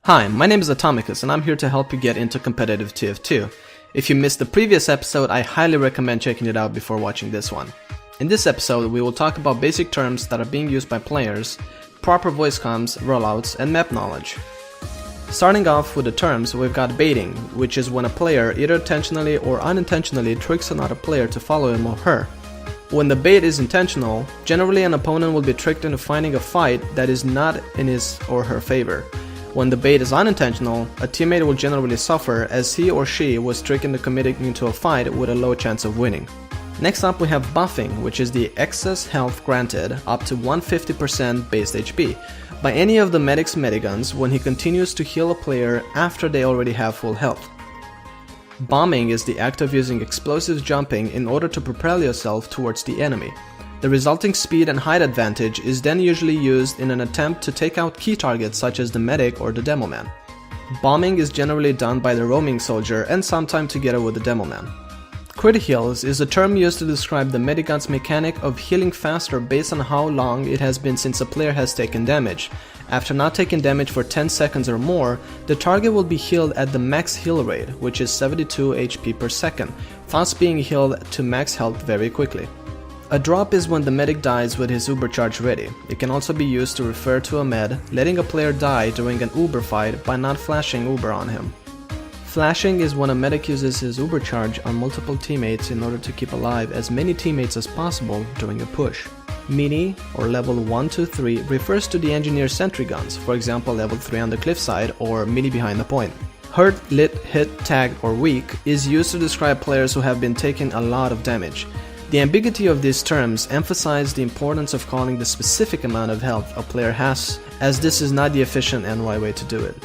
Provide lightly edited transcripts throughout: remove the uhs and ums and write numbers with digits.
Hi, my name is Atomicus and I'm here to help you get into competitive TF2. If you missed the previous episode, I highly recommend checking it out before watching this one. In this episode, we will talk about basic terms that are being used by players, proper voice comms, rollouts, and map knowledge. Starting off with the terms, we've got baiting, which is when a player either intentionally or unintentionally tricks another player to follow him or her. When the bait is intentional, generally an opponent will be tricked into finding a fight that is not in his or her favor. When the bait is unintentional, a teammate will generally suffer as he or she was tricked into committing into a fight with a low chance of winning. Next up we have buffing, which is the excess health granted up to 150% base HP by any of the medic's mediguns when he continues to heal a player after they already have full health. Bombing is the act of using explosive jumping in order to propel yourself towards the enemy. The resulting speed and height advantage is then usually used in an attempt to take out key targets such as the medic or the Demoman. Bombing is generally done by the roaming soldier and sometimes together with the Demoman. Crit heals is a term used to describe the medigun's mechanic of healing faster based on how long it has been since a player has taken damage. After not taking damage for 10 seconds or more, the target will be healed at the max heal rate, which is 72 HP per second, thus being healed to max health very quickly. A drop is when the medic dies with his uber charge ready. It can also be used to refer to a med letting a player die during an uber fight by not flashing uber on him. Flashing is when a medic uses his uber charge on multiple teammates in order to keep alive as many teammates as possible during a push. Mini, or level 1, 2, 3, refers to the engineer's sentry guns, for example level 3 on the cliffside or mini behind the point. Hurt, lit, hit, tagged, or weak is used to describe players who have been taking a lot of damage. The ambiguity of these terms emphasize the importance of calling the specific amount of health a player has, as this is not the efficient and right way to do it.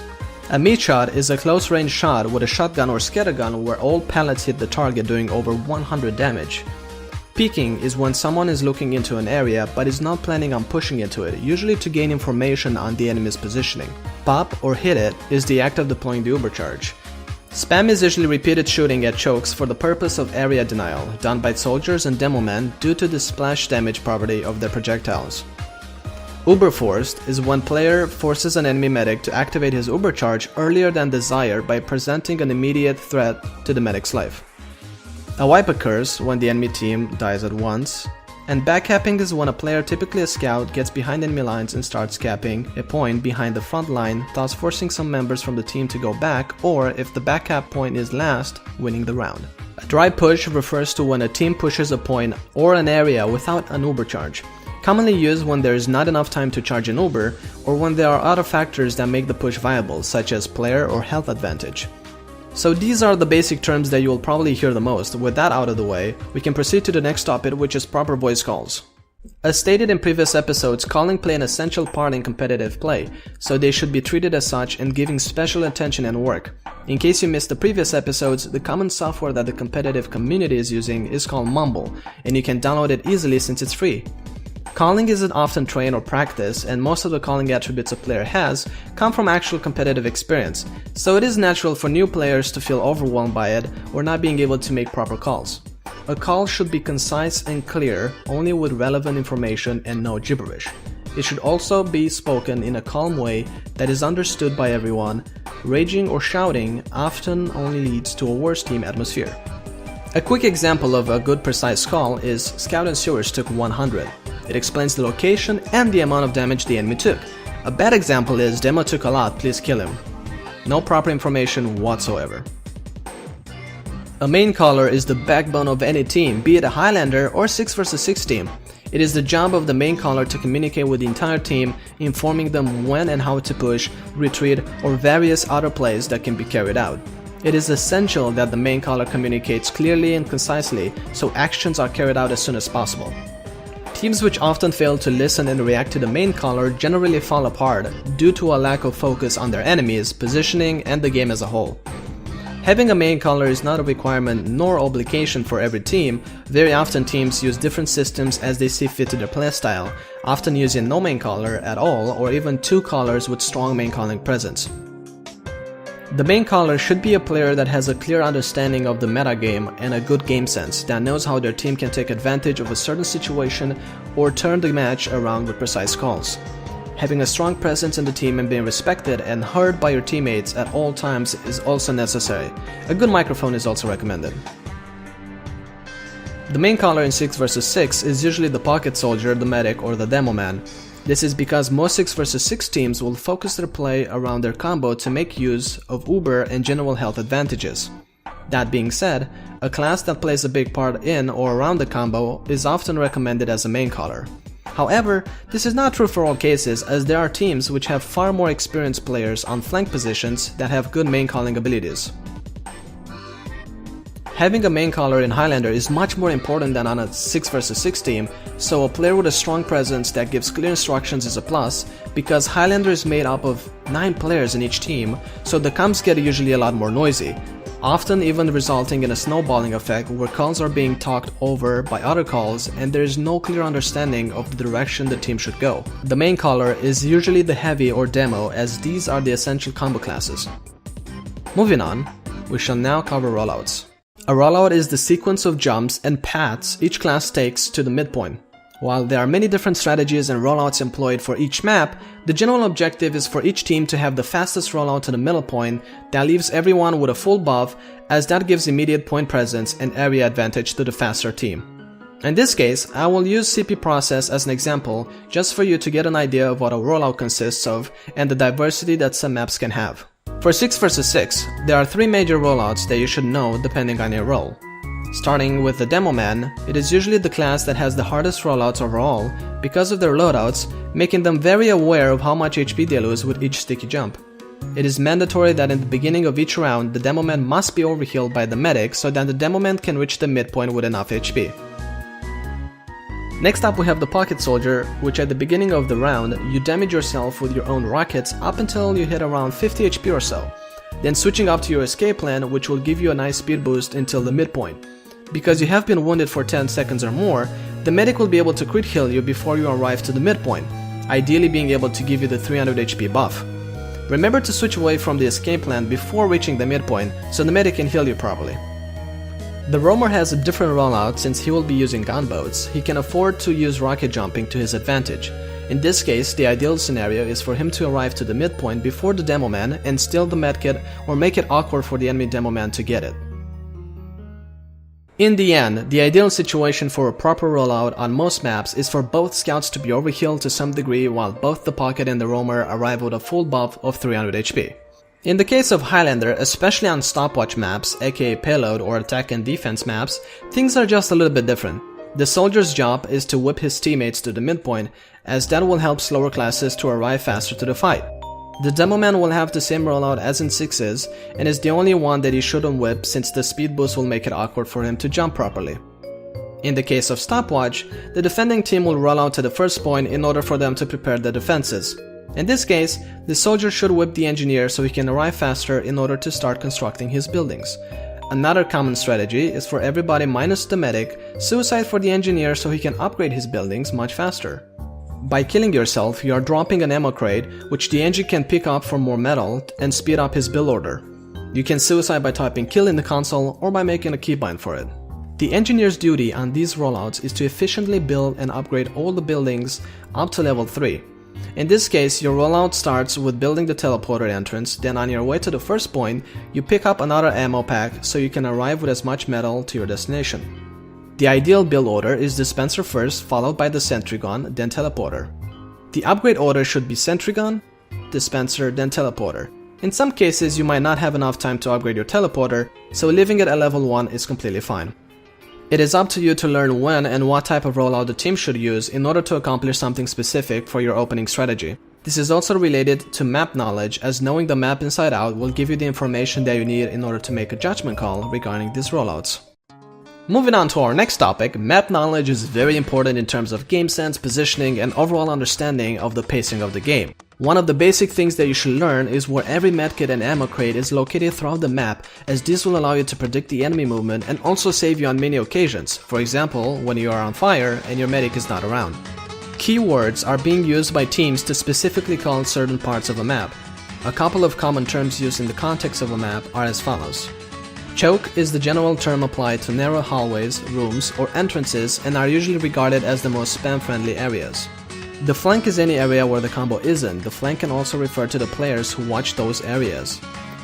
A meat shot is a close-range shot with a shotgun or scattergun where all pellets hit the target doing over 100 damage. Peeking is when someone is looking into an area but is not planning on pushing into it, usually to gain information on the enemy's positioning. Pop or hit it is the act of deploying the uber charge. Spam is usually repeated shooting at chokes for the purpose of area denial, done by soldiers and Demoman due to the splash damage property of their projectiles. Uber forced is when player forces an enemy medic to activate his uber charge earlier than desired by presenting an immediate threat to the medic's life. A wipe occurs when the enemy team dies at once, and backcapping is when a player, typically a scout, gets behind enemy lines and starts capping a point behind the front line, thus forcing some members from the team to go back, or if the backcap point is last, winning the round. A dry push refers to when a team pushes a point or an area without an uber charge, commonly used when there is not enough time to charge an uber, or when there are other factors that make the push viable, such as player or health advantage. So these are the basic terms that you will probably hear the most. With that out of the way, we can proceed to the next topic, which is proper voice calls. As stated in previous episodes, calling play an essential part in competitive play, so they should be treated as such and giving special attention and work. In case you missed the previous episodes, the common software that the competitive community is using is called Mumble, and you can download it easily since it's free. Calling isn't often trained or practiced, and most of the calling attributes a player has come from actual competitive experience, so it is natural for new players to feel overwhelmed by it or not being able to make proper calls. A call should be concise and clear, only with relevant information and no gibberish. It should also be spoken in a calm way that is understood by everyone. Raging or shouting often only leads to a worse team atmosphere. A quick example of a good precise call is Scout and Sewers took 100. It explains the location and the amount of damage the enemy took. A bad example is Demo took a lot, please kill him. No proper information whatsoever. A main caller is the backbone of any team, be it a Highlander or 6 vs 6 team. It is the job of the main caller to communicate with the entire team, informing them when and how to push, retreat, or various other plays that can be carried out. It is essential that the main caller communicates clearly and concisely, so actions are carried out as soon as possible. Teams which often fail to listen and react to the main caller generally fall apart due to a lack of focus on their enemies, positioning, and the game as a whole. Having a main caller is not a requirement nor obligation for every team. Very often teams use different systems as they see fit to their playstyle, often using no main caller at all or even two callers with strong main calling presence. The main caller should be a player that has a clear understanding of the metagame and a good game sense, that knows how their team can take advantage of a certain situation or turn the match around with precise calls. Having a strong presence in the team and being respected and heard by your teammates at all times is also necessary. A good microphone is also recommended. The main caller in 6 vs 6 is usually the pocket soldier, the medic, or the Demoman. This is because most 6 vs 6 teams will focus their play around their combo to make use of uber and general health advantages. That being said, a class that plays a big part in or around the combo is often recommended as a main caller. However, this is not true for all cases, as there are teams which have far more experienced players on flank positions that have good main calling abilities. Having a main caller in Highlander is much more important than on a 6 vs 6 team, so a player with a strong presence that gives clear instructions is a plus, because Highlander is made up of 9 players in each team, so the comms get usually a lot more noisy, often even resulting in a snowballing effect where calls are being talked over by other calls and there is no clear understanding of the direction the team should go. The main caller is usually the heavy or demo, as these are the essential combo classes. Moving on, we shall now cover rollouts. A rollout is the sequence of jumps and paths each class takes to the midpoint. While there are many different strategies and rollouts employed for each map, the general objective is for each team to have the fastest rollout to the middle point that leaves everyone with a full buff, as that gives immediate point presence and area advantage to the faster team. In this case, I will use CP process as an example just for you to get an idea of what a rollout consists of and the diversity that some maps can have. For 6 vs 6, there are 3 major rollouts that you should know depending on your role. Starting with the Demoman, it is usually the class that has the hardest rollouts overall because of their loadouts, making them very aware of how much HP they lose with each sticky jump. It is mandatory that in the beginning of each round, the Demoman must be overhealed by the medic so that the Demoman can reach the midpoint with enough HP. Next up we have the Pocket Soldier, which at the beginning of the round, you damage yourself with your own rockets up until you hit around 50 HP or so, then switching up to your escape plan, which will give you a nice speed boost until the midpoint. Because you have been wounded for 10 seconds or more, the medic will be able to crit heal you before you arrive to the midpoint, ideally being able to give you the 300 HP buff. Remember to switch away from the escape plan before reaching the midpoint so the medic can heal you properly. The roamer has a different rollout since he will be using gunboats. He can afford to use rocket jumping to his advantage. In this case, the ideal scenario is for him to arrive to the midpoint before the Demoman and steal the medkit or make it awkward for the enemy Demoman to get it. In the end, the ideal situation for a proper rollout on most maps is for both scouts to be overhealed to some degree while both the Pocket and the roamer arrive with a full buff of 300 HP. In the case of Highlander, especially on stopwatch maps, aka payload or attack and defense maps, things are just a little bit different. The soldier's job is to whip his teammates to the midpoint, as that will help slower classes to arrive faster to the fight. The Demoman will have the same rollout as in 6's, and is the only one that he shouldn't whip since the speed boost will make it awkward for him to jump properly. In the case of stopwatch, the defending team will roll out to the first point in order for them to prepare the defenses. In this case, the soldier should whip the engineer so he can arrive faster in order to start constructing his buildings. Another common strategy is for everybody minus the medic, suicide for the engineer so he can upgrade his buildings much faster. By killing yourself, you are dropping an ammo crate, which the engine can pick up for more metal and speed up his build order. You can suicide by typing kill in the console or by making a keybind for it. The engineer's duty on these rollouts is to efficiently build and upgrade all the buildings up to level 3. In this case, your rollout starts with building the teleporter entrance, then on your way to the first point, you pick up another ammo pack so you can arrive with as much metal to your destination. The ideal build order is dispenser first, followed by the sentry gun, then teleporter. The upgrade order should be sentry gun, dispenser, then teleporter. In some cases, you might not have enough time to upgrade your teleporter, so leaving it at level 1 is completely fine. It is up to you to learn when and what type of rollout the team should use in order to accomplish something specific for your opening strategy. This is also related to map knowledge, as knowing the map inside out will give you the information that you need in order to make a judgment call regarding these rollouts. Moving on to our next topic, map knowledge is very important in terms of game sense, positioning, and overall understanding of the pacing of the game. One of the basic things that you should learn is where every medkit and ammo crate is located throughout the map, as this will allow you to predict the enemy movement and also save you on many occasions, for example, when you are on fire and your medic is not around. Keywords are being used by teams to specifically call certain parts of a map. A couple of common terms used in the context of a map are as follows. Choke is the general term applied to narrow hallways, rooms, or entrances and are usually regarded as the most spam-friendly areas. The flank is any area where the combo isn't. The flank can also refer to the players who watch those areas.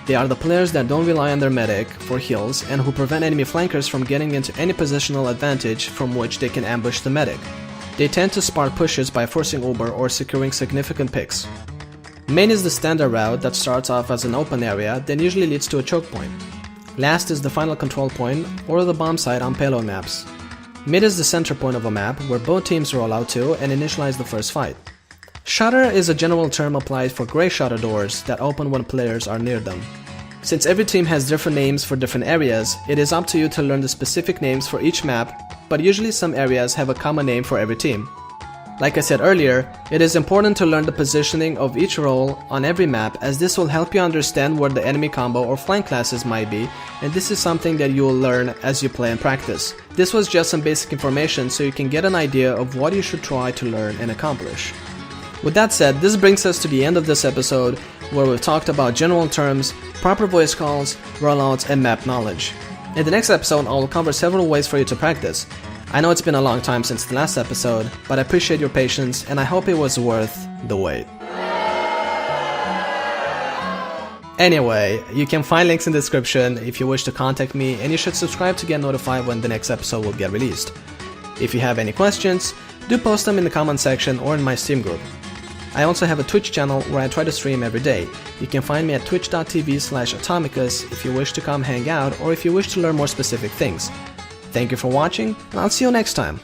They are the players that don't rely on their medic for heals and who prevent enemy flankers from getting into any positional advantage from which they can ambush the medic. They tend to spark pushes by forcing Uber or securing significant picks. Main is the standard route that starts off as an open area, then usually leads to a choke point. Last is the final control point or the bomb site on payload maps. Mid is the center point of a map where both teams roll out to and initialize the first fight. Shutter is a general term applied for gray shutter doors that open when players are near them. Since every team has different names for different areas, it is up to you to learn the specific names for each map, but usually some areas have a common name for every team. Like I said earlier, it is important to learn the positioning of each role on every map, as this will help you understand where the enemy combo or flank classes might be, and this is something that you will learn as you play and practice. This was just some basic information so you can get an idea of what you should try to learn and accomplish. With that said, this brings us to the end of this episode, where we've talked about general terms, proper voice calls, rollouts, and map knowledge. In the next episode, I will cover several ways for you to practice. I know it's been a long time since the last episode, but I appreciate your patience and I hope it was worth the wait. Anyway, you can find links in the description if you wish to contact me, and you should subscribe to get notified when the next episode will get released. If you have any questions, do post them in the comment section or in my Steam group. I also have a Twitch channel where I try to stream every day. You can find me at twitch.tv/Atomicus if you wish to come hang out or if you wish to learn more specific things. Thank you for watching, and I'll see you next time.